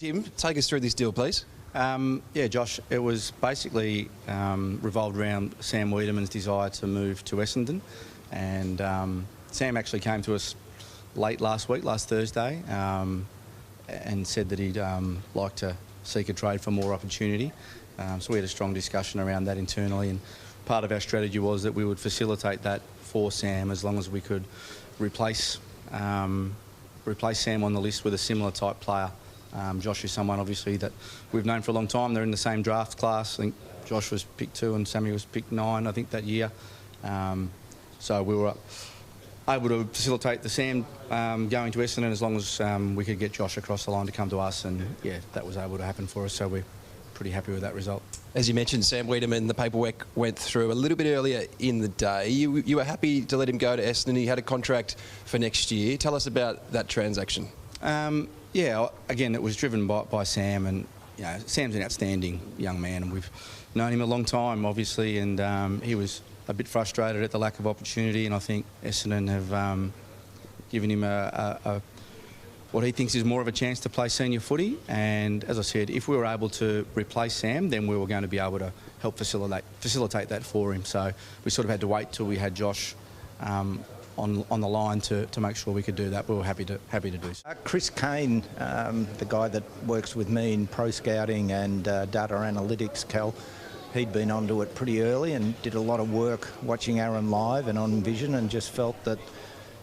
Tim, take us through this deal, please. Yeah, Josh, it was basically revolved around Sam Weiderman's desire to move to Essendon, and Sam actually came to us late last Thursday, and said that he'd like to seek a trade for more opportunity. So we had a strong discussion around that internally, and part of our strategy was that we would facilitate that for Sam as long as we could replace Sam on the list with a similar type player. Josh is someone obviously that we've known for a long time. They're in the same draft class. I think Josh was picked 2 and Sammy was picked 9, I think, that year. So we were able to facilitate the Sam going to Essendon as long as we could get Josh across the line to come to us, and yeah, that was able to happen for us, so we're pretty happy with that result. As you mentioned, Sam Weiderman, the paperwork went through a little bit earlier in the day. You were happy to let him go to Essendon. He had a contract for next year. Tell us about that transaction. Yeah, again, it was driven by Sam, and you know, Sam's an outstanding young man, and we've known him a long time, obviously, and he was a bit frustrated at the lack of opportunity, and I think Essendon have given him what he thinks is more of a chance to play senior footy. And as I said, if we were able to replace Sam, then we were going to be able to help facilitate that for him. So we sort of had to wait till we had Josh on the line to make sure we could do that. We were happy to do so. Chris Kane, the guy that works with me in pro scouting and data analytics, Cal, he'd been onto it pretty early and did a lot of work watching Aaron live and on Vision, and just felt that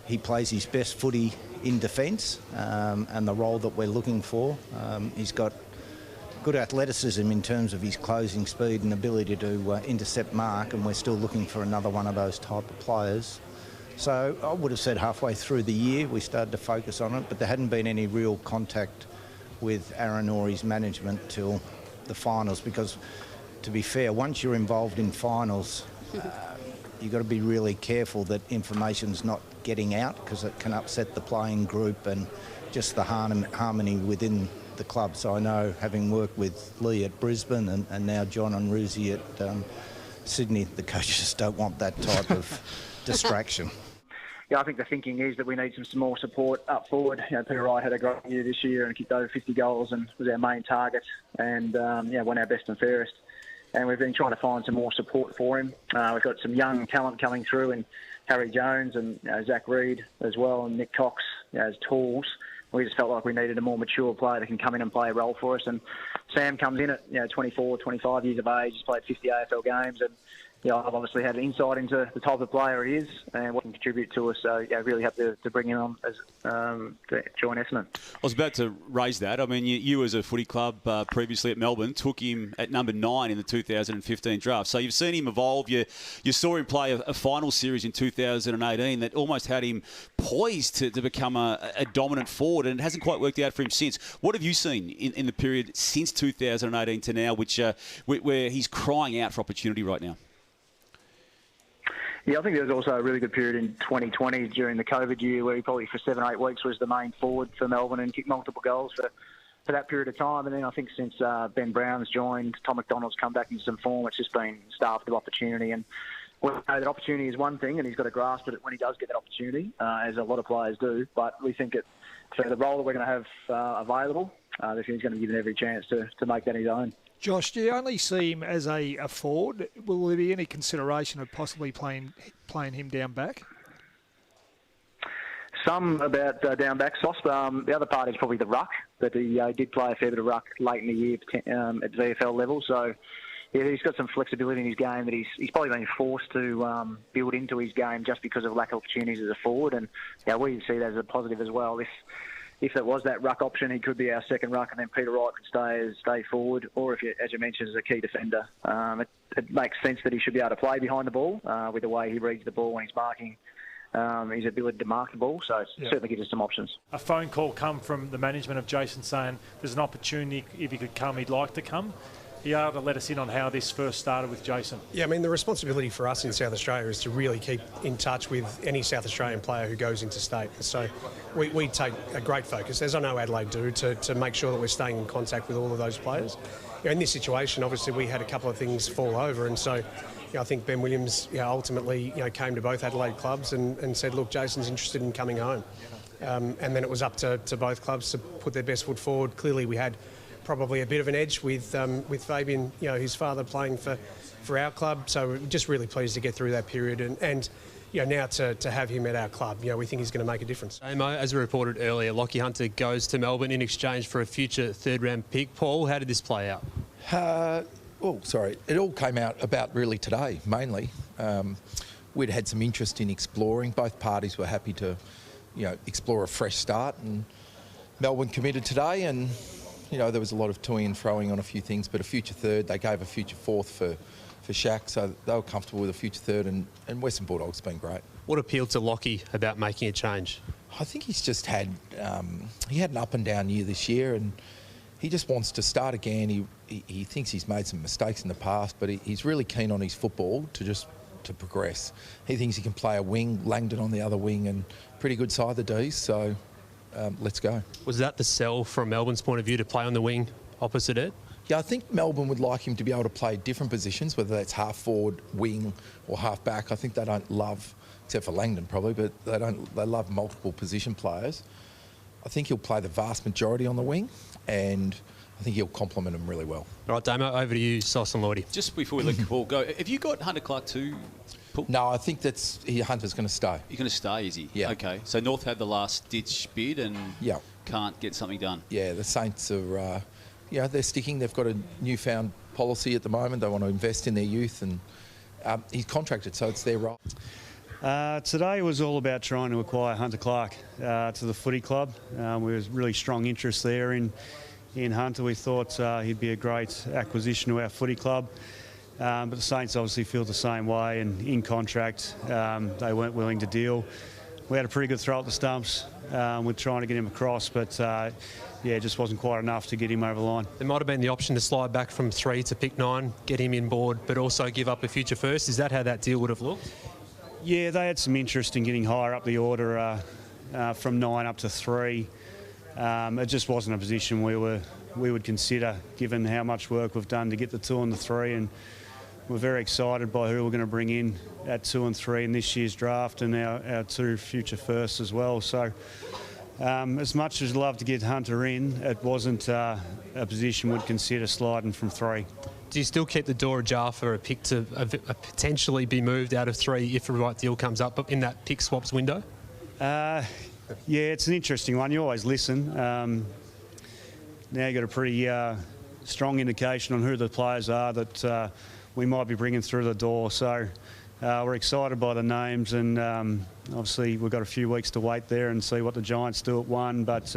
he plays his best footy in defence, and the role that we're looking for. He's got good athleticism in terms of his closing speed and ability to intercept mark, and we're still looking for another one of those type of players. So I would have said halfway through the year we started to focus on it, but there hadn't been any real contact with Aaron or his management till the finals, because to be fair, once you're involved in finals, you've got to be really careful that information's not getting out, because it can upset the playing group and just the harmony within the club. So I know, having worked with Lee at Brisbane and now John and Ruzi at Sydney, the coaches don't want that type of distraction. Yeah, I think the thinking is that we need some more support up forward. You know, Peter Wright had a great year this year and kicked over 50 goals and was our main target, and won our best and fairest. And we've been trying to find some more support for him. We've got some young talent coming through, and Harry Jones and Zach Reed as well, and Nick Cox as tools. We just felt like we needed a more mature player that can come in and play a role for us. And Sam comes in at 24, 25 years of age. He's played 50 AFL games, and I've obviously had insight into the type of player he is and what he can contribute to us. So, really happy to bring him on as to join Essendon. I was about to raise that. I mean, you as a footy club previously at Melbourne took him at number 9 in the 2015 draft. So you've seen him evolve. You saw him play a final series in 2018 that almost had him poised to become a dominant forward, and it hasn't quite worked out for him since. What have you seen in the period since 2018 to now, where he's crying out for opportunity right now? Yeah, I think there was also a really good period in 2020 during the COVID year where he probably for 7 or 8 weeks was the main forward for Melbourne and kicked multiple goals for that period of time. And then I think since Ben Brown's joined, Tom McDonald's come back into some form, it's just been starved of opportunity. And we know that opportunity is one thing, and he's got to grasp it when he does get that opportunity, as a lot of players do. But we think for the role that we're going to have available, he's going to be given every chance to make that his own. Josh, do you only see him as a forward? Will there be any consideration of possibly playing him down back? Some about down back, Sauce. The other part is probably the ruck, that he did play a fair bit of ruck late in the year at VFL level. So, yeah, he's got some flexibility in his game that he's probably been forced to build into his game just because of lack of opportunities as a forward. And we see that as a positive as well. If there was that ruck option, he could be our second ruck, and then Peter Wright could stay forward. Or if, as you mentioned, as a key defender, it makes sense that he should be able to play behind the ball with the way he reads the ball when he's marking, his ability to mark the ball. So it certainly gives us some options. A phone call come from the management of Jason saying there's an opportunity, if he could come, he'd like to come. Are you able to let us in on how this first started with Jason? Yeah, I mean, the responsibility for us in South Australia is to really keep in touch with any South Australian player who goes into state. So we take a great focus, as I know Adelaide do, to make sure that we're staying in contact with all of those players. In this situation, obviously, we had a couple of things fall over, and so I think Ben Williams ultimately came to both Adelaide clubs and said, look, Jason's interested in coming home. and then it was up to both clubs to put their best foot forward. Clearly, we had probably a bit of an edge with Fabian, his father playing for our club. So we're just really pleased to get through that period and now to have him at our club, we think he's going to make a difference. Amo, as we reported earlier, Lachie Hunter goes to Melbourne in exchange for a future third-round pick. Paul, how did this play out? It all came out about really today, mainly. We'd had some interest in exploring. Both parties were happy to, explore a fresh start, and Melbourne committed today, and, there was a lot of toing and froing on a few things, but a future third, they gave a future fourth for Shaq, so they were comfortable with a future third, and Western Bulldogs been great. What appealed to Lachie about making a change? I think he's just had, he had an up and down year this year, and he just wants to start again. He thinks he's made some mistakes in the past, but he's really keen on his football to progress. He thinks he can play a wing, Langdon on the other wing, and pretty good side, the D's, so let's go. Was that the sell from Melbourne's point of view, to play on the wing opposite Ed? Yeah, I think Melbourne would like him to be able to play different positions, whether that's half forward, wing or half back. I think they don't love, except for Langdon probably, but they love multiple position players. I think he'll play the vast majority on the wing, and I think he'll complement them really well. All right, Damo, over to you, Sauce and Lloydie. Just before we let Paul go, have you got Hunter Clark too? Paul? No, I think Hunter's going to stay. You're going to stay, is he? Yeah. Okay, so North had the last-ditch bid and can't get something done. Yeah, the Saints are, they're sticking. They've got a newfound policy at the moment. They want to invest in their youth, and he's contracted, so it's their right. Today was all about trying to acquire Hunter Clark to the footy club. There was really strong interest there in Hunter. We thought he'd be a great acquisition to our footy club. But the Saints obviously feel the same way, and in contract they weren't willing to deal. We had a pretty good throw at the stumps with trying to get him across, but it just wasn't quite enough to get him over the line. There might have been the option to slide back from 3 to pick 9, get him in board, but also give up a future first. Is that how that deal would have looked? Yeah, they had some interest in getting higher up the order from 9 up to 3. It just wasn't a position we would consider, given how much work we've done to get the 2 and the 3, and we're very excited by who we're going to bring in at 2 and 3 in this year's draft, and our 2 future firsts as well. So as much as I'd love to get Hunter in, it wasn't a position we'd consider sliding from 3. Do you still keep the door ajar for a pick to potentially be moved out of 3 if the right deal comes up in that pick swaps window? Yeah, it's an interesting one. You always listen. Now you've got a pretty strong indication on who the players are that we might be bringing through the door. So we're excited by the names, and obviously we've got a few weeks to wait there and see what the Giants do at 1. But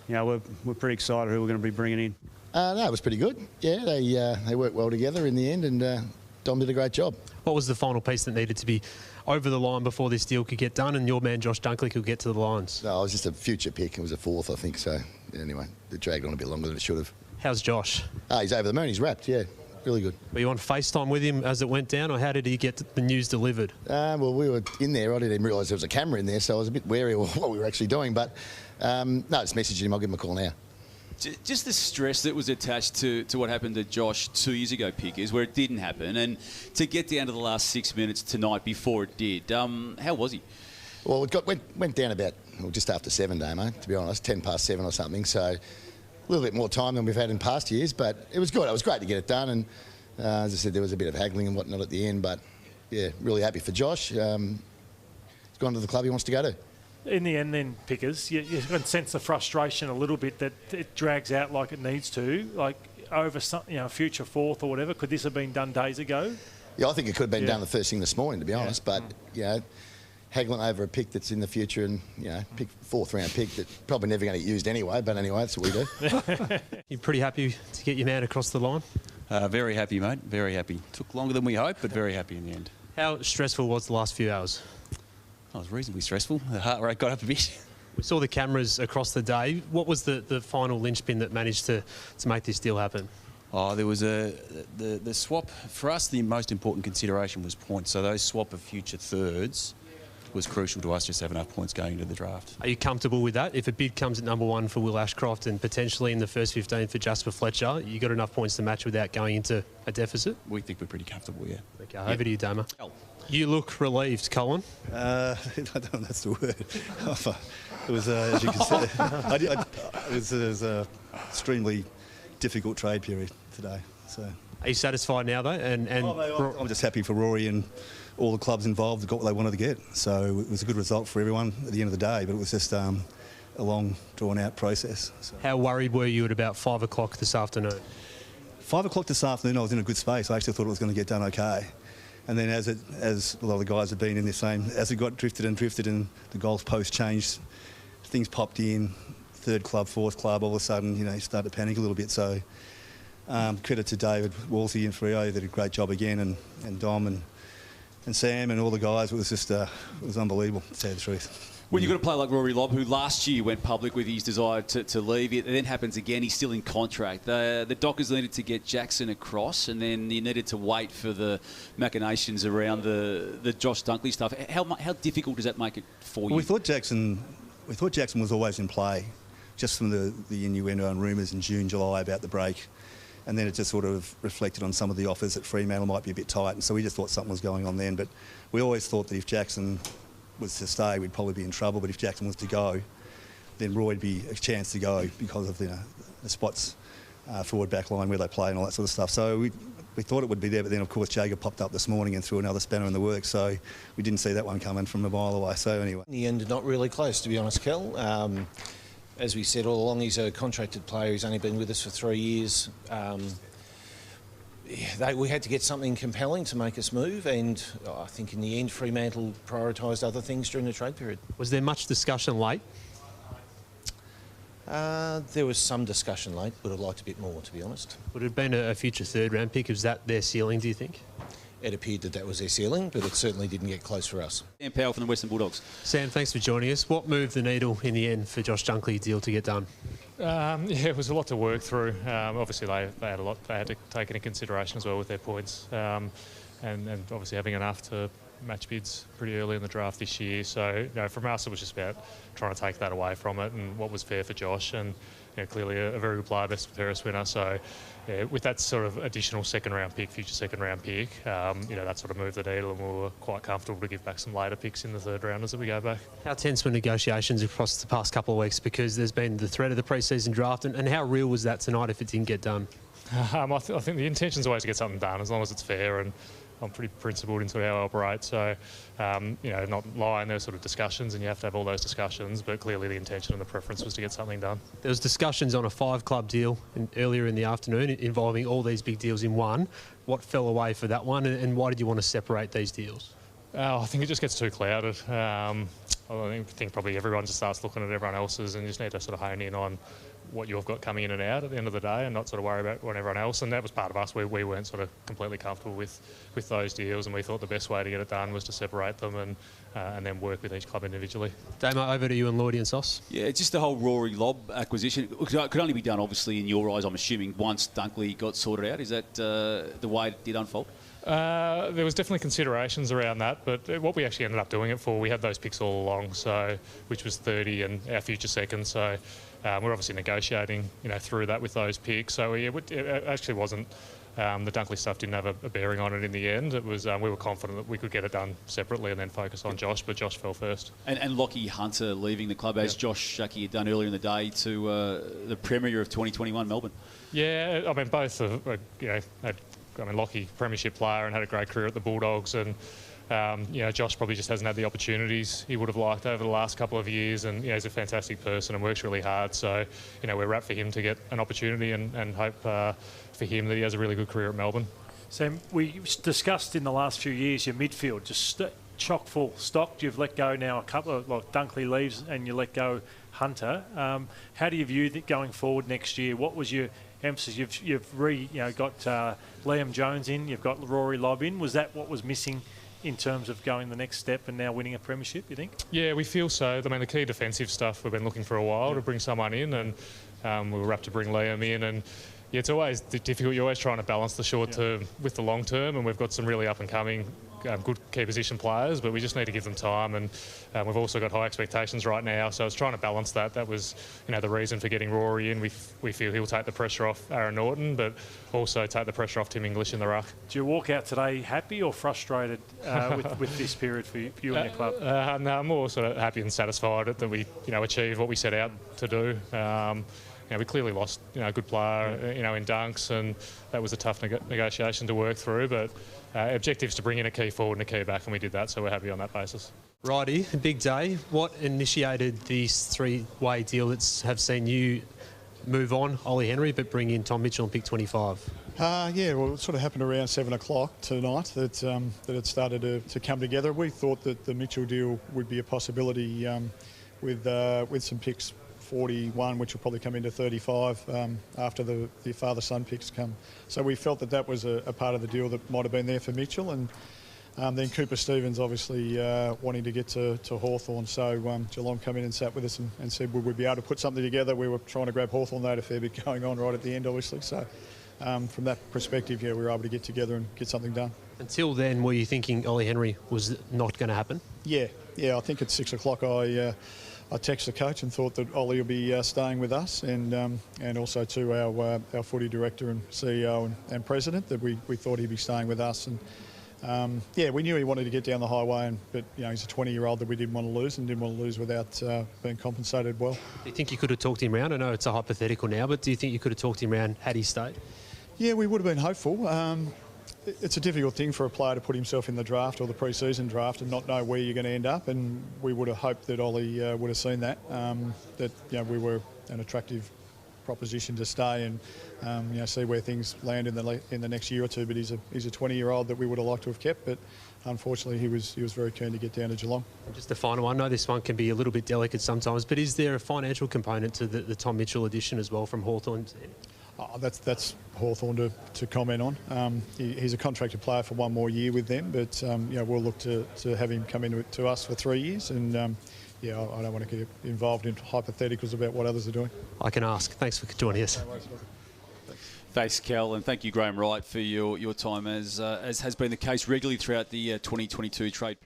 we're pretty excited who we're going to be bringing in. No, it was pretty good. Yeah, they worked well together in the end, and Dom did a great job. What was the final piece that needed to be over the line before this deal could get done and your man Josh Dunkley could get to the Lions? No, it was just a future pick. It was a 4th, I think. So anyway, it dragged on a bit longer than it should have. How's Josh? He's over the moon. He's wrapped. Yeah, really good. Were you on FaceTime with him as it went down, or how did he get the news delivered? Well, we were in there. I didn't even realise there was a camera in there, so I was a bit wary of what we were actually doing. But no, just messaged him. I'll give him a call now. Just the stress that was attached to what happened to Josh 2 years ago, Pickers, where it didn't happen, and to get down to the last 6 minutes tonight before it did. How was he? Well, it went down about just after 7, Damo, to be honest, 10 past 7 or something. So a little bit more time than we've had in past years, but it was good. It was great to get it done, and as I said, there was a bit of haggling and whatnot at the end, but yeah, really happy for Josh. He's gone to the club he wants to go to. In the end then, Pickers, you can sense the frustration a little bit that it drags out like it needs to, like over some, future 4th or whatever. Could this have been done days ago? Yeah, I think it could have been done the first thing this morning, to be honest, but, haggling over a pick that's in the future and, pick 4th round pick that probably never going to get used anyway, but anyway, that's what we do. You're pretty happy to get your man across the line? Very happy, mate, very happy. Took longer than we hoped, but very happy in the end. How stressful was the last few hours? It was reasonably stressful. The heart rate got up a bit. We saw the cameras across the day. What was the final linchpin that managed to make this deal happen? There was the swap. For us, the most important consideration was points. So those swap of future thirds was crucial to us just to have enough points going into the draft. Are you comfortable with that? If a bid comes at number 1 for Will Ashcroft and potentially in the first 15 for Jasper Fletcher, you got enough points to match without going into a deficit? We think we're pretty comfortable, yeah. Okay, over to you, Dama. You look relieved, Colin. I don't know if that's the word. It was, as you can see, it was an extremely difficult trade period today. So, are you satisfied now, though? I'm just happy for Rory and all the clubs involved got what they wanted to get. So it was a good result for everyone at the end of the day, but it was just a long, drawn-out process. So. How worried were you at about 5 o'clock this afternoon? 5 o'clock this afternoon, I was in a good space. I actually thought it was going to get done okay. And then as a lot of the guys have been in the same, as it got drifted and the goalpost changed, things popped in, third club, fourth club, all of a sudden, you started to panic a little bit. So credit to David Wolsey and Freo, they did a great job again, and Dom and Sam and all the guys. It was just, it was unbelievable, to tell the truth. When you've got a player like Rory Lobb, who last year went public with his desire to leave, it then happens again, he's still in contract. The Dockers needed to get Jackson across, and then you needed to wait for the machinations around the Josh Dunkley stuff. How difficult does that make it for you? We thought Jackson was always in play, just from the innuendo and rumours in June, July about the break. And then it just sort of reflected on some of the offers that Fremantle might be a bit tight. And so we just thought something was going on then. But we always thought that if Jackson was to stay, we'd probably be in trouble. But if Jackson was to go, then Roy'd be a chance to go because of the spots forward back line where they play and all that sort of stuff. So we thought it would be there, but then of course Jager popped up this morning and threw another spanner in the works. So we didn't see that one coming from a mile away. So anyway. In the end, not really close, to be honest, Kel. As we said all along, he's a contracted player. He's only been with us for 3 years. We had to get something compelling to make us move, and I think in the end Fremantle prioritised other things during the trade period. Was there much discussion late? There was some discussion late. Would have liked a bit more, to be honest. Would it have been a future third-round pick? Is that their ceiling, do you think? It appeared that was their ceiling, but it certainly didn't get close for us. Sam Powell from the Western Bulldogs. Sam, thanks for joining us. What moved the needle in the end for Josh Dunkley's deal to get done? It was a lot to work through. Obviously, they had a lot they had to take into consideration as well with their points, and obviously having enough to match bids pretty early in the draft this year. So, from us, it was just about trying to take that away from it and what was fair for Josh. And clearly a very good player, best and fairest winner. So, with that sort of additional future second round pick, that sort of moved the needle, and we were quite comfortable to give back some later picks in the third round as we go back. How tense were negotiations across the past couple of weeks, because there's been the threat of the pre-season draft, and how real was that tonight if it didn't get done? I think the intention is always to get something done as long as it's fair, and I'm pretty principled in sort of how I operate. So, not lying, there's sort of discussions, and you have to have all those discussions, but clearly the intention and the preference was to get something done. There was discussions on a 5-club deal earlier in the afternoon involving all these big deals in one. What fell away for that one, and why did you want to separate these deals? I think it just gets too clouded. I think probably everyone just starts looking at everyone else's, and you just need to sort of hone in on what you've got coming in and out at the end of the day, and not sort of worry about what everyone else. And that was part of us. We weren't sort of completely comfortable with those deals, and we thought the best way to get it done was to separate them and then work with each club individually. Damo, over to you and Lloydie and Sauce. Yeah, just the whole Rory Lobb acquisition could only be done, obviously, in your eyes, I'm assuming, once Dunkley got sorted out. Is that the way it did unfold? There was definitely considerations around that, but what we actually ended up doing it for, we had those picks all along, so which was 30 and our future second. So we're obviously negotiating, through that with those picks. So it actually wasn't. The Dunkley stuff didn't have a bearing on it in the end. It was we were confident that we could get it done separately and then focus on Josh, but Josh fell first. And Lachie Hunter leaving the club, as Josh Shuckey had done earlier in the day, to the Premier of 2021 Melbourne. Yeah, I mean both Lachie, premiership player, and had a great career at the Bulldogs, and Josh probably just hasn't had the opportunities he would have liked over the last couple of years, and he's a fantastic person and works really hard. So we're rapt for him to get an opportunity, and hope for him that he has a really good career at Melbourne. Sam, we discussed in the last few years your midfield just chock full stocked. You've let go now a couple of, like Dunkley leaves, and you let go Hunter. How do you view that going forward next year? What was your emphasis? You've got Liam Jones in, you've got Rory Lobb in. Was that what was missing in terms of going the next step and now winning a premiership, you think? Yeah, we feel so. I mean, the key defensive stuff we've been looking for a while to bring someone in, and we were rapt to bring Liam in, and Yeah, it's always difficult. You're always trying to balance the short term with the long term, and we've got some really up and coming, good key position players, but we just need to give them time, and we've also got high expectations right now. So it's trying to balance that. That was, the reason for getting Rory in. We feel he'll take the pressure off Aaron Norton, but also take the pressure off Tim English in the ruck. Do you walk out today happy or frustrated with this period for you and your club? No, I'm more sort of happy and satisfied that we, achieved what we set out to do. We clearly lost, a good player, in Dunks, and that was a tough negotiation to work through. But objectives to bring in a key forward and a key back, and we did that, so we're happy on that basis. Righty, a big day. What initiated this three-way deal that's have seen you move on, Ollie Henry, but bring in Tom Mitchell and pick 25? Well, it sort of happened around 7 o'clock tonight that it started to come together. We thought that the Mitchell deal would be a possibility with some picks 41, which will probably come into 35 after the father-son picks come. So we felt that was a part of the deal that might have been there for Mitchell. And then Cooper Stevens obviously wanting to get to Hawthorn. So Geelong come in and sat with us and said, would we be able to put something together? We were trying to grab Hawthorn. They had a fair bit going on right at the end, obviously. So from that perspective, we were able to get together and get something done. Until then, were you thinking Ollie Henry was not going to happen? Yeah. I think at 6 o'clock I texted the coach and thought that Ollie will be staying with us, and also to our footy director and CEO and president that we thought he'd be staying with us. And we knew he wanted to get down the highway, but he's a 20-year-old that we didn't want to lose and didn't want to lose without being compensated well. Do you think you could have talked him round? I know it's a hypothetical now, but do you think you could have talked him round had he stayed? Yeah, we would have been hopeful. It's a difficult thing for a player to put himself in the draft or the pre-season draft and not know where you're going to end up, and we would have hoped that Ollie would have seen that, we were an attractive proposition to stay and see where things land in the next year or two. But he's a 20-year-old that we would have liked to have kept, but unfortunately he was very keen to get down to Geelong. Just a final one. I know this one can be a little bit delicate sometimes, but is there a financial component to the Tom Mitchell addition as well from Hawthorn? That's Hawthorn to comment on. He's a contracted player for one more year with them, but we'll look to have him come into us for 3 years. And I don't want to get involved in hypotheticals about what others are doing. I can ask. Thanks for joining us. Thanks, Cal, and thank you, Graham Wright, for your time, as has been the case regularly throughout the 2022 trade.